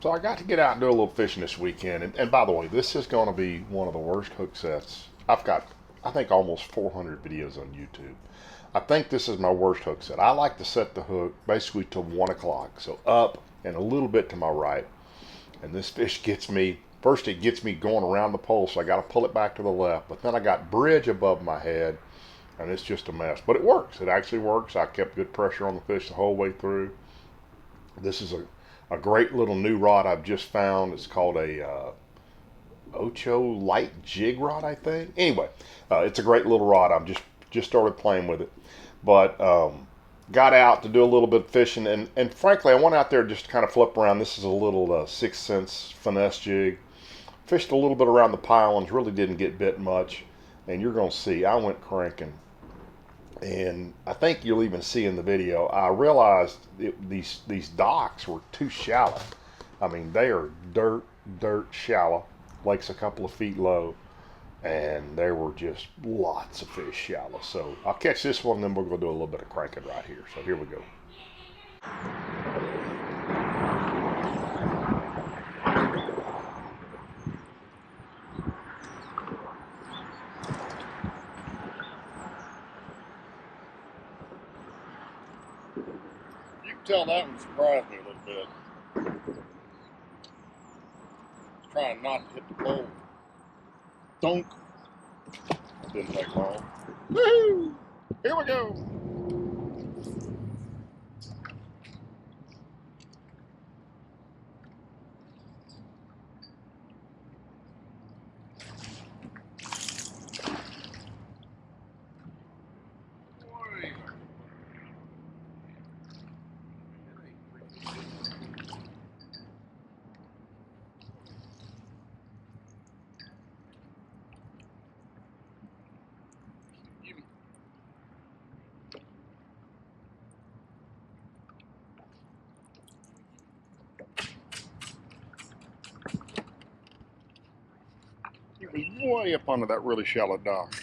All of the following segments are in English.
So I got to get out and do a little fishing this weekend. And by the way, this is going to be one of the worst hook sets. I've got, I think, almost 400 videos on YouTube. I think this is my worst hook set. I like to set the hook basically to 1 o'clock. So up and a little bit to my right. And this fish gets me, first it gets me going around the pole, so I got to pull it back to the left. But then I got bridge above my head, and it's just a mess. But it works. It actually works. I kept good pressure on the fish the whole way through. This is a great little new rod I've just found. It's called a Ocho light jig rod, I think. Anyway, it's a great little rod. I've just started playing with it, but got out to do a little bit of fishing, and frankly, I went out there just to kind of flip around. This is a little 6 cents finesse jig. Fished a little bit around the pilings, really didn't get bit much, and you're going to see I went cranking. And I think you'll even see in the video, I realized these docks were too shallow. I mean, they are dirt shallow. Lake's a couple of feet low, and there were just lots of fish shallow. So I'll catch this one, and then we're going to do a little bit of cranking right here. So here we go. You can tell that one surprised me a little bit. Trying not to hit the pole. Dunk. Didn't take long. Woohoo! Here we go. It was way up under that really shallow dock.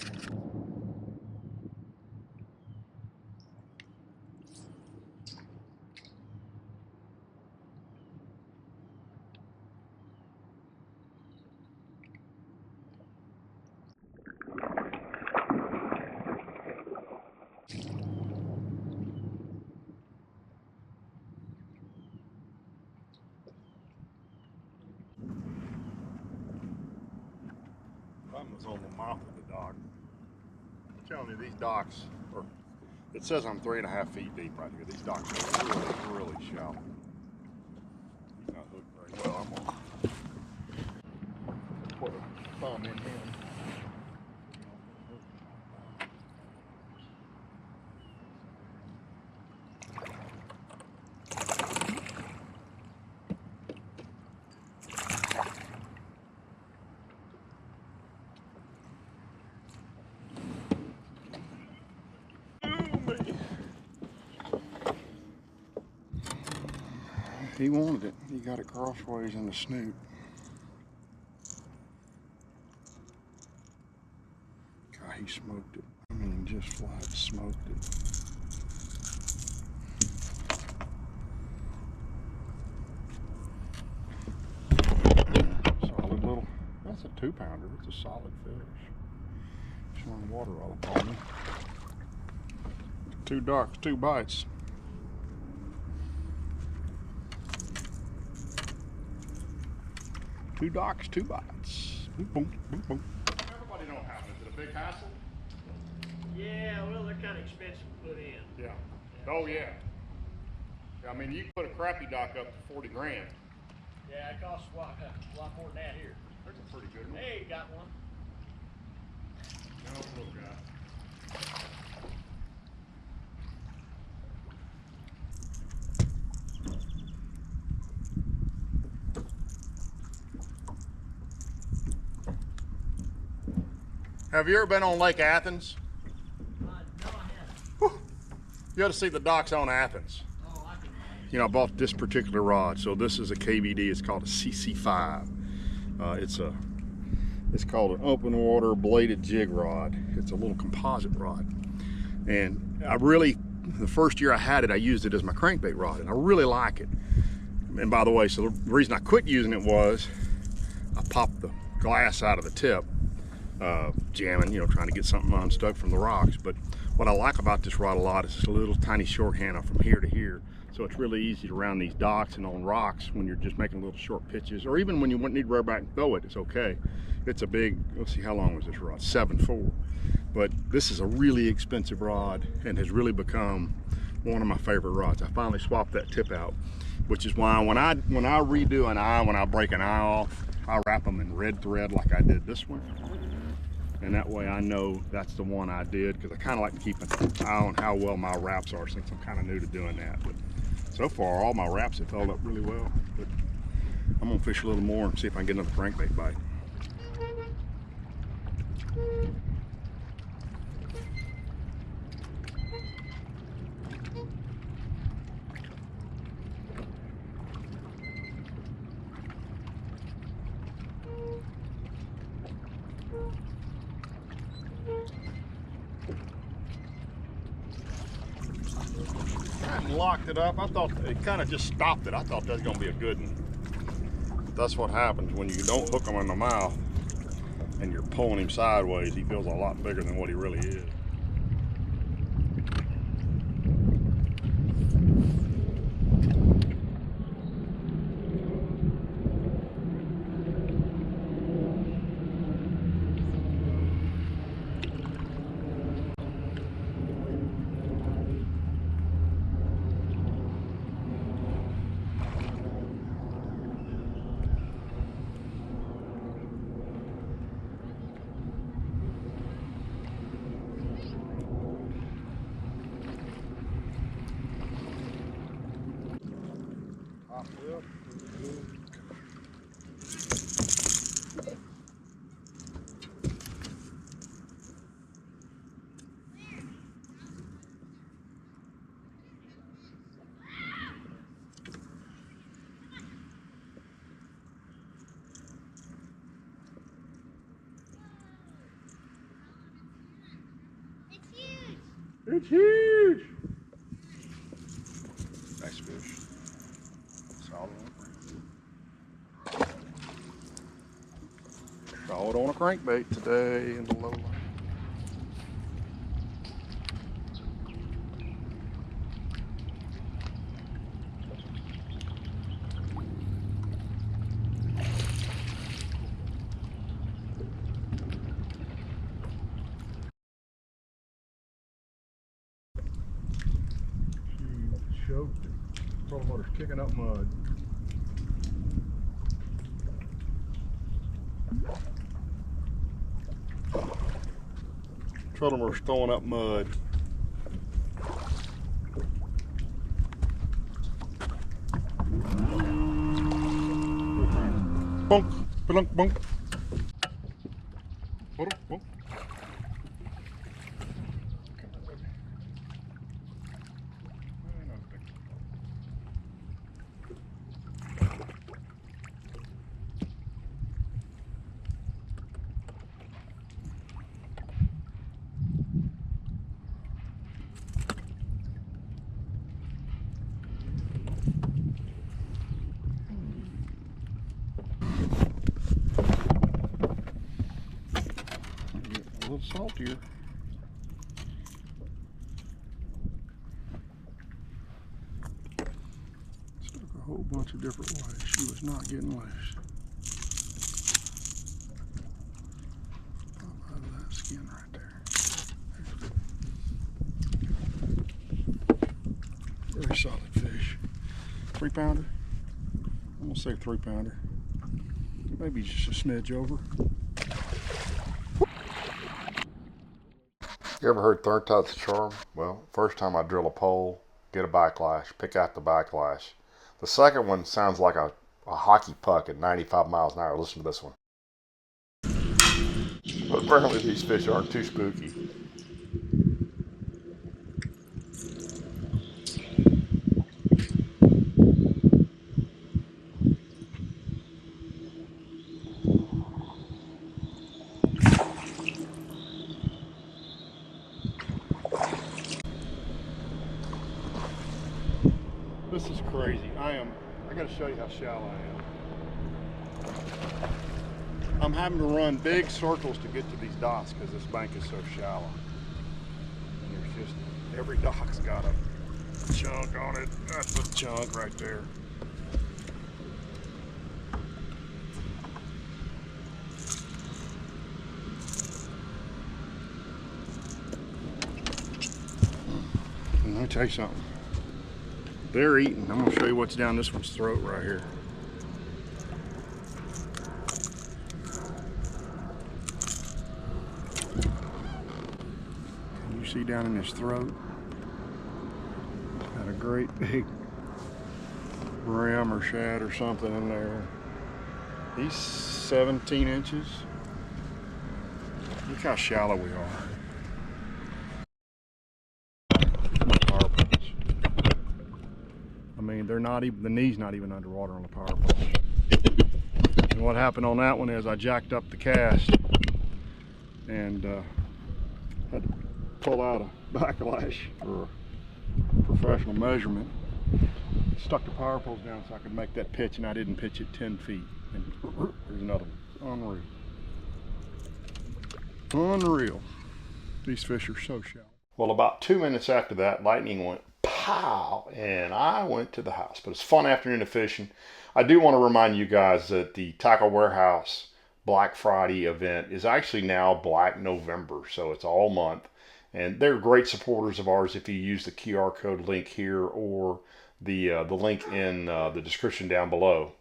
Was on the mouth of the dock. I'm telling you, these docks are, it says I'm 3.5 feet deep right here. These docks are really shallow. He's not hooked very well. I'm gonna put a thumb in him. He wanted it. He got it crossways in the snoot. God, he smoked it. I mean, just flat smoked it. Solid little, that's a 2-pounder. It's a solid fish. Showing water all up on me. 2 docks, 2 bites. 2 docks, 2 bites. Boom, boom, boom, boom. Everybody don't have it. Is it a big hassle? Yeah, well, they're kind of expensive to put in. Yeah. Oh, yeah. I mean, you can put a crappy dock up to 40 grand. Yeah, it costs a lot more than that here. That's a pretty good one. Hey, got one. No, little guy. Have you ever been on Lake Athens? No, I haven't. Whew. You ought to see the docks on Athens. Oh, I can. You know, I bought this particular rod. So this is a KVD. It's called a CC5. It's called an open water bladed jig rod. It's a little composite rod. And I really, the first year I had it, I used it as my crankbait rod, and I really like it. And by the way, so the reason I quit using it was I popped the glass out of the tip, jamming, you know, trying to get something unstuck from the rocks. But what I like about this rod a lot is it's a little tiny short handle from here to here. So it's really easy to round these docks and on rocks when you're just making little short pitches, or even when you need to rubber back and throw it, it's okay. It's a big, let's see, how long was this rod? 7.4. But this is a really expensive rod and has really become one of my favorite rods. I finally swapped that tip out, which is why when I redo an eye, when I break an eye off, I wrap them in red thread like I did this one. And that way I know that's the one I did, because I kind of like to keep an eye on how well my wraps are, since I'm kind of new to doing that. But so far, all my wraps have held up really well. But I'm gonna fish a little more and see if I can get another crankbait bite. Locked it up. I thought it kind of just stopped it. I thought that was going to be a good one. That's what happens when you don't hook him in the mouth and you're pulling him sideways. He feels a lot bigger than what he really is. It's huge! Nice fish. Solid on a crankbait. Saw it on a crankbait today in the low light. Choked it. Trolling motor's kicking up mud. Trolling motor's throwing up mud. Bonk, bonk, bonk. Bonk, bonk. A little saltier. Took a whole bunch of different ways. She was not getting loose. Out of that skin right there. Very solid fish. 3-pounder. I'm gonna say 3-pounder. Maybe just a smidge over. You ever heard third time's the charm? Well, first time I drill a pole, get a backlash, pick out the backlash. The second one sounds like a hockey puck at 95 miles an hour. Listen to this one. But apparently these fish aren't too spooky. This is crazy. I gotta show you how shallow I am. I'm having to run big circles to get to these docks because this bank is so shallow. And there's just, every dock's got a chunk on it. That's the chunk right there. And let me tell you something. They're eating. I'm gonna show you what's down this one's throat right here. Can you see down in his throat? Got a great big brim or shad or something in there. He's 17 inches. Look how shallow we are. I mean, they're not even, the knee's not even underwater on the power pole. And what happened on that one is I jacked up the cast and had to pull out a backlash for a professional measurement. Stuck the power poles down so I could make that pitch, and I didn't pitch it 10 feet. And there's another one. Unreal. Unreal. These fish are so shallow. Well, about 2 minutes after that, lightning went pow, and I went to the house. But it's a fun afternoon of fishing. I do want to remind you guys that the Tackle Warehouse Black Friday event is actually now Black November, so it's all month. And they're great supporters of ours if you use the QR code link here or the link in the description down below.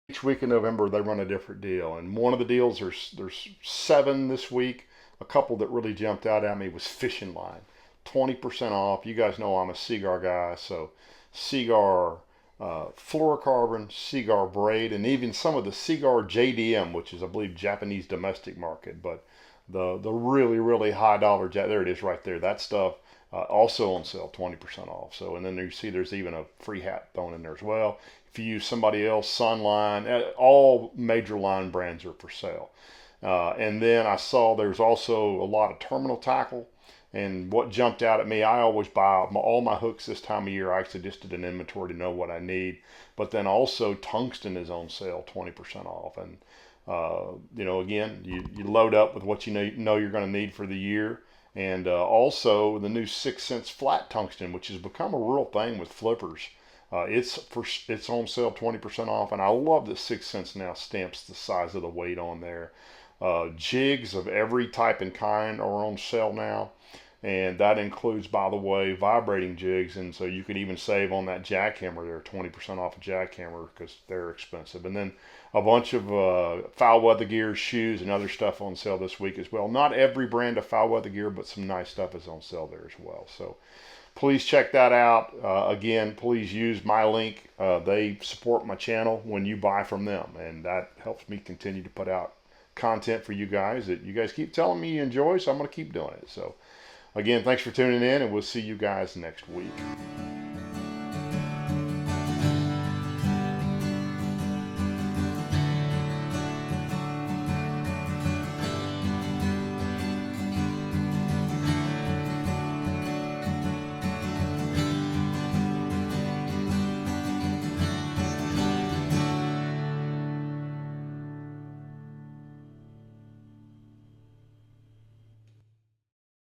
Each week in November, they run a different deal. And one of the deals, there's 7 this week. A couple that really jumped out at me was fishing line. 20% off. You guys know I'm a Seaguar guy, so Seaguar fluorocarbon, Seaguar braid, and even some of the Seaguar JDM, which is, I believe, Japanese domestic market. But the really, really high dollar, there it is right there. That stuff also on sale, 20% off. So, and then you see there's even a free hat thrown in there as well. If you use somebody else, Sunline, all major line brands are for sale. And then I saw there's also a lot of terminal tackle. And what jumped out at me, I always buy all my hooks this time of year. I actually just did an inventory to know what I need. But then also tungsten is on sale, 20% off. And, you know, again, you load up with what you know you're going to need for the year. And also the new 6 cents flat tungsten, which has become a real thing with flippers. It's on sale, 20% off. And I love that 6 cents now stamps the size of the weight on there. Jigs of every type and kind are on sale now. And that includes, by the way, vibrating jigs. And so you could even save on that jackhammer there, 20% off a jackhammer because they're expensive. And then a bunch of foul weather gear, shoes, and other stuff on sale this week as well. Not every brand of foul weather gear, but some nice stuff is on sale there as well. So please check that out. Again, please use my link. They support my channel when you buy from them. And that helps me continue to put out content for you guys that you guys keep telling me you enjoy. So I'm going to keep doing it. So again, thanks for tuning in, and we'll see you guys next week.